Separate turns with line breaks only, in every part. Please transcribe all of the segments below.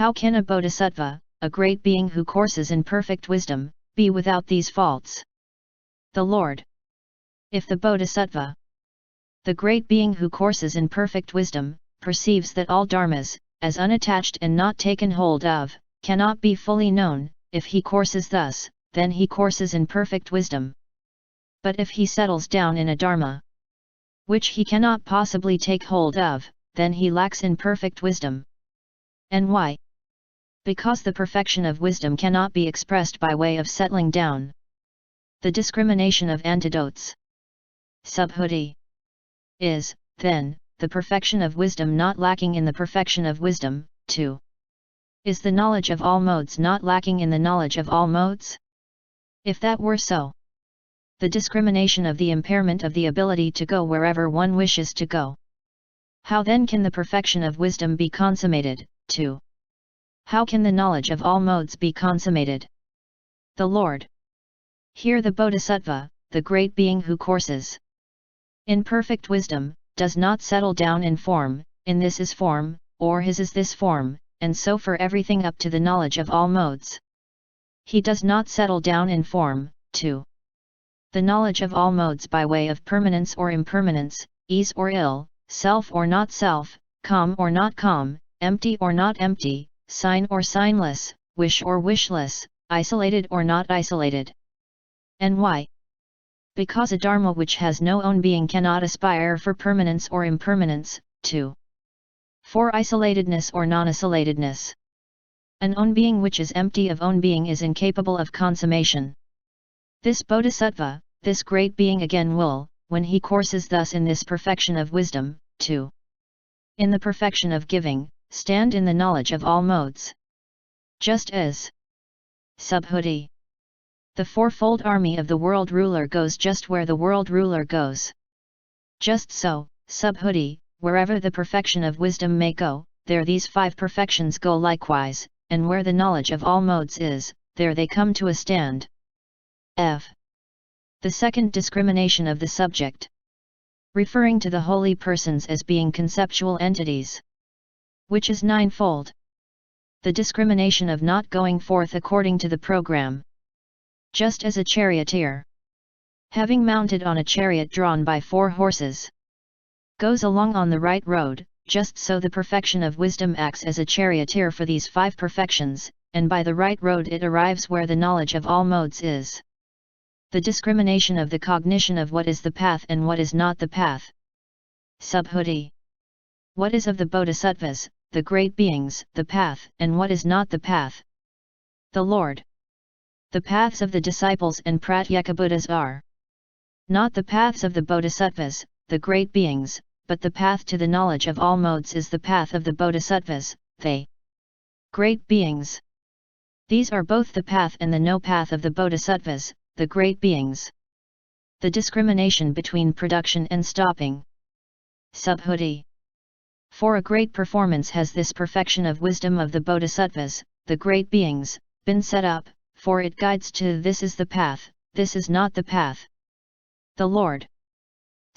How can a bodhisattva, a great being who courses in perfect wisdom, be without these faults? The Lord. If the bodhisattva, the great being who courses in perfect wisdom, perceives that all dharmas, as unattached and not taken hold of, cannot be fully known, if he courses thus, then he courses in perfect wisdom. But if he settles down in a dharma, which he cannot possibly take hold of, then he lacks in perfect wisdom. And why? Because the perfection of wisdom cannot be expressed by way of settling down. The discrimination of antidotes, Subhuti, is, then, the perfection of wisdom not lacking in the perfection of wisdom, 2. Is the knowledge of all modes not lacking in the knowledge of all modes? If that were so, the discrimination of the impairment of the ability to go wherever one wishes to go. How then can the perfection of wisdom be consummated? 2. How can the knowledge of all modes be consummated? The Lord. Here the bodhisattva, the great being who courses in perfect wisdom, does not settle down in form, in this is form, or his is this form, and so for everything up to the knowledge of all modes. He does not settle down in form, 2. The knowledge of all modes by way of permanence or impermanence, ease or ill, self or not self, calm or not calm, empty or not empty, sign or signless, wish or wishless, isolated or not isolated. And why? Because a dharma which has no own being cannot aspire for permanence or impermanence, 2. For isolatedness or non-isolatedness. An own being which is empty of own being is incapable of consummation. This bodhisattva, this great being again will, when he courses thus in this perfection of wisdom, 2. In the perfection of giving, stand in the knowledge of all modes. Just as Subhuti, the fourfold army of the world ruler goes just where the world ruler goes. Just so, Subhuti, wherever the perfection of wisdom may go, there these 5 perfections go likewise, and where the knowledge of all modes is, there they come to a stand. F. The second discrimination of the subject. Referring to the holy persons as being conceptual entities, which is ninefold. The discrimination of not going forth according to the program. Just as a charioteer, having mounted on a chariot drawn by 4 horses, goes along on the right road, just so the perfection of wisdom acts as a charioteer for these 5 perfections, and by the right road it arrives where the knowledge of all modes is. The discrimination of the cognition of what is the path and what is not the path. Subhuti. What is of the bodhisattvas, the great beings, the path, and what is not the path? The Lord. The paths of the disciples and pratyekabuddhas are not the paths of the bodhisattvas, the great beings, but the path to the knowledge of all modes is the path of the bodhisattvas, they great beings. These are both the path and the no path of the bodhisattvas, the great beings. The discrimination between production and stopping. Subhuti. For a great performance has this perfection of wisdom of the bodhisattvas, the great beings, been set up, for it guides to this is the path, this is not the path. The Lord.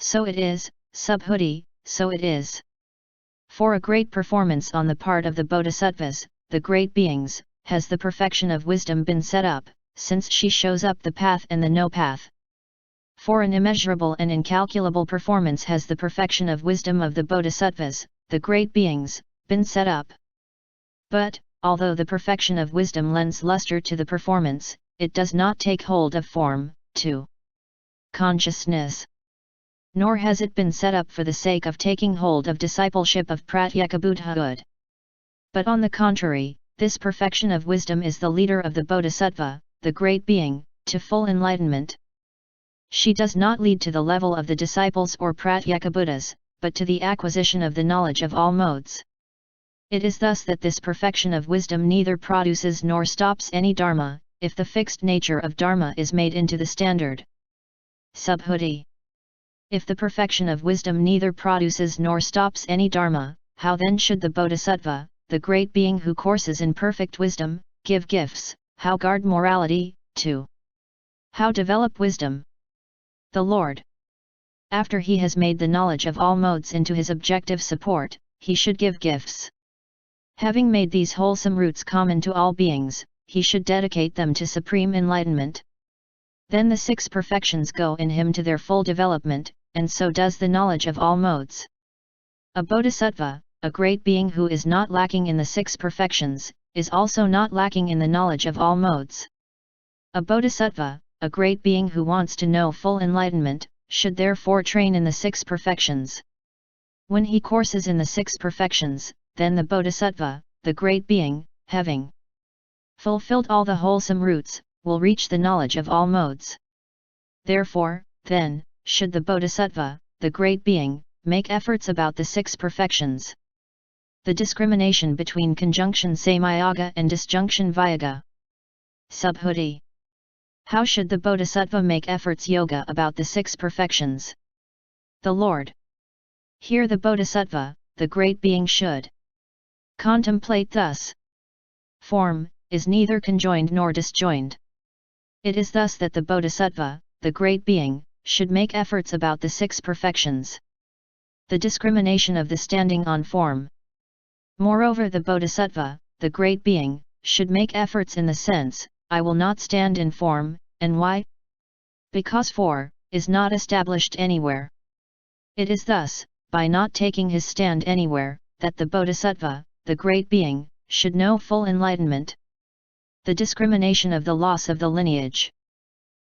So it is, Subhuti, so it is. For a great performance on the part of the bodhisattvas, the great beings, has the perfection of wisdom been set up, since she shows up the path and the no path. For an immeasurable and incalculable performance has the perfection of wisdom of the bodhisattvas, the great beings, been set up. But, although the perfection of wisdom lends luster to the performance, it does not take hold of form, 2. Consciousness. Nor has it been set up for the sake of taking hold of discipleship of pratyekabuddhahood. But on the contrary, this perfection of wisdom is the leader of the bodhisattva, the great being, to full enlightenment. She does not lead to the level of the disciples or pratyekabuddhas, but to the acquisition of the knowledge of all modes. It is thus that this perfection of wisdom neither produces nor stops any dharma, if the fixed nature of dharma is made into the standard. Subhuti. If the perfection of wisdom neither produces nor stops any dharma, how then should the bodhisattva, the great being who courses in perfect wisdom, give gifts, how guard morality, 2. How develop wisdom? The Lord. After he has made the knowledge of all modes into his objective support, he should give gifts. Having made these wholesome roots common to all beings, he should dedicate them to supreme enlightenment. Then the 6 perfections go in him to their full development, and so does the knowledge of all modes. A bodhisattva, a great being who is not lacking in the 6 perfections, is also not lacking in the knowledge of all modes. A bodhisattva, a great being who wants to know full enlightenment, should therefore train in the 6 perfections. When he courses in the 6 perfections, then the bodhisattva, the great being, having fulfilled all the wholesome roots, will reach the knowledge of all modes. Therefore, then, should the bodhisattva, the great being, make efforts about the 6 perfections. The discrimination between conjunction samyoga and disjunction vyoga. Subhuti. How should the bodhisattva make efforts yoga about the 6 perfections? The Lord. Here the bodhisattva, the great being should contemplate thus. Form is neither conjoined nor disjoined. It is thus that the bodhisattva, the great being, should make efforts about the 6 perfections. The discrimination of the standing on form. Moreover, the bodhisattva, the great being, should make efforts in the sense, I will not stand in form, and why? Because 4 is not established anywhere. It is thus, by not taking his stand anywhere, that the bodhisattva, the great being, should know full enlightenment. The discrimination of the loss of the lineage.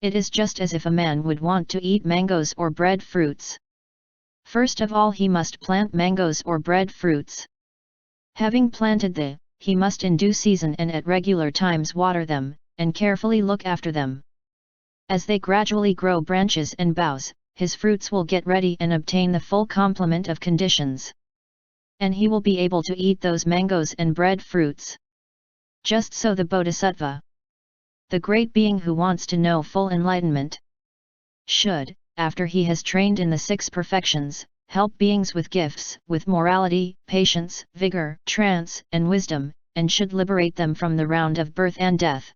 It is just as if a man would want to eat mangoes or bread fruits. First of all he must plant mangoes or bread fruits. Having planted he must in due season and at regular times water them, and carefully look after them. As they gradually grow branches and boughs, his fruits will get ready and obtain the full complement of conditions. And he will be able to eat those mangoes and bread fruits. Just so the bodhisattva, the great being who wants to know full enlightenment, should, after he has trained in the 6 perfections, help beings with gifts, with morality, patience, vigor, trance, and wisdom, and should liberate them from the round of birth and death.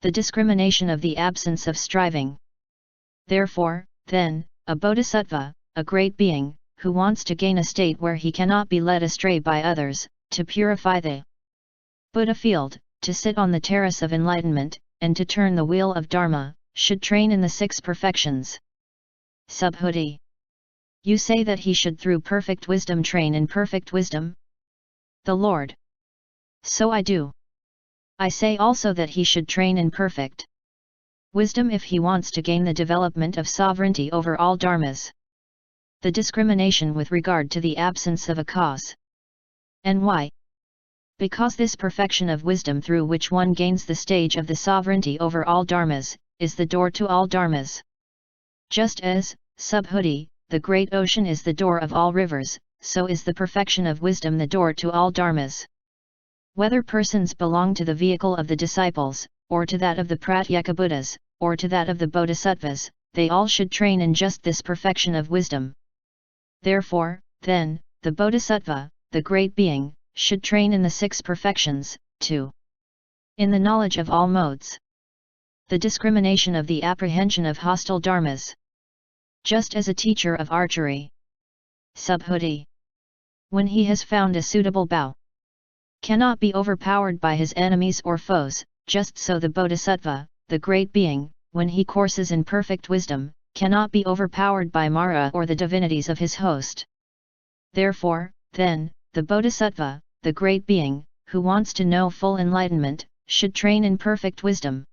The discrimination of the absence of striving. Therefore, then, a bodhisattva, a great being, who wants to gain a state where he cannot be led astray by others, to purify the Buddha field, to sit on the terrace of enlightenment, and to turn the wheel of Dharma, should train in the 6 perfections. Subhuti. You say that he should through perfect wisdom train in perfect wisdom? The Lord. So I do. I say also that he should train in perfect wisdom if he wants to gain the development of sovereignty over all dharmas. The discrimination with regard to the absence of a cause. And why? Because this perfection of wisdom through which one gains the stage of the sovereignty over all dharmas, is the door to all dharmas. Just as, Subhuti, the great ocean is the door of all rivers, so is the perfection of wisdom the door to all dharmas. Whether persons belong to the vehicle of the disciples, or to that of the Pratyeka Buddhas, or to that of the bodhisattvas, they all should train in just this perfection of wisdom. Therefore, then, the bodhisattva, the great being, should train in the 6 perfections, too. In the knowledge of all modes. The discrimination of the apprehension of hostile dharmas. Just as a teacher of archery. Subhuti. When he has found a suitable bow, cannot be overpowered by his enemies or foes, just so the bodhisattva, the great being, when he courses in perfect wisdom, cannot be overpowered by Mara or the divinities of his host. Therefore, then, the bodhisattva, the great being, who wants to know full enlightenment, should train in perfect wisdom.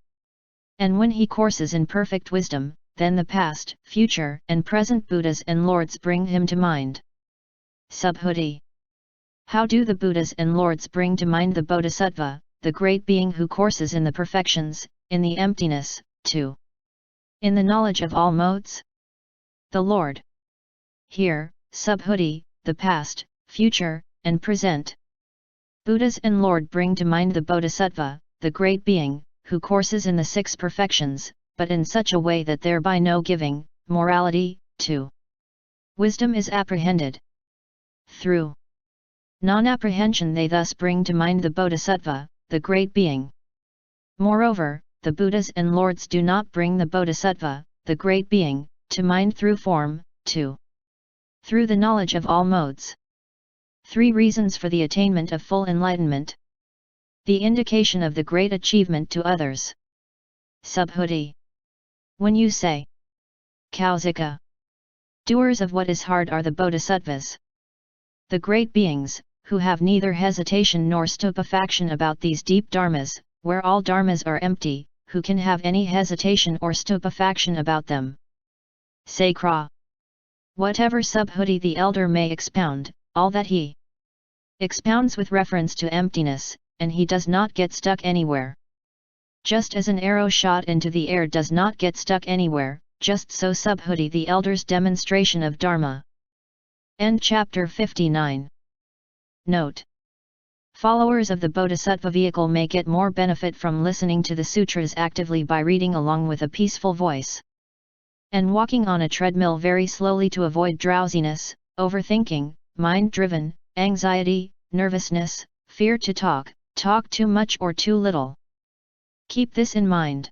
And when he courses in perfect wisdom, then the past, future, and present Buddhas and Lords bring him to mind. Subhuti. How do the Buddhas and Lords bring to mind the bodhisattva, the great being who courses in the perfections, in the emptiness, too? In the knowledge of all modes? The Lord. Here, Subhuti, the past, future, and present Buddhas and Lord bring to mind the bodhisattva, the great being, who courses in the 6 perfections, but in such a way that thereby no giving, morality, to wisdom is apprehended. Through non-apprehension they thus bring to mind the bodhisattva, the great being. Moreover, the Buddhas and Lords do not bring the bodhisattva, the great being, to mind through form, too. Through the knowledge of all modes. 3 reasons for the attainment of full enlightenment. The indication of the great achievement to others. Subhuti. When you say kausika, doers of what is hard are the bodhisattvas. The great beings, who have neither hesitation nor stupefaction about these deep dharmas, where all dharmas are empty, who can have any hesitation or stupefaction about them. Sakra. Whatever Subhuti the elder may expound, all that he expounds with reference to emptiness, and he does not get stuck anywhere. Just as an arrow shot into the air does not get stuck anywhere, just so Subhuti the elder's demonstration of Dharma. End chapter 59. Note: followers of the Bodhisattva vehicle may get more benefit from listening to the sutras actively by reading along with a peaceful voice, and walking on a treadmill very slowly to avoid drowsiness, overthinking, mind-driven, anxiety, nervousness, fear to talk too much or too little. Keep this in mind.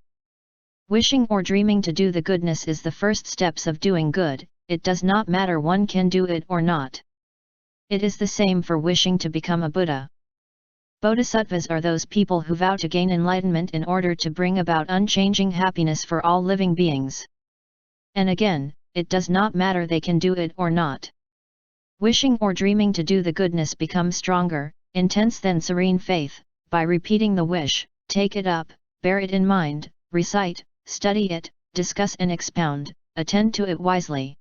Wishing or dreaming to do the goodness is the first steps of doing good. It does not matter one can do it or not. It is the same for wishing to become a Buddha. Bodhisattvas are those people who vow to gain enlightenment in order to bring about unchanging happiness for all living beings. And again, it does not matter they can do it or not. Wishing or dreaming to do the goodness becomes stronger, intense than serene faith, by repeating the wish, take it up, bear it in mind, recite, study it, discuss and expound, attend to it wisely.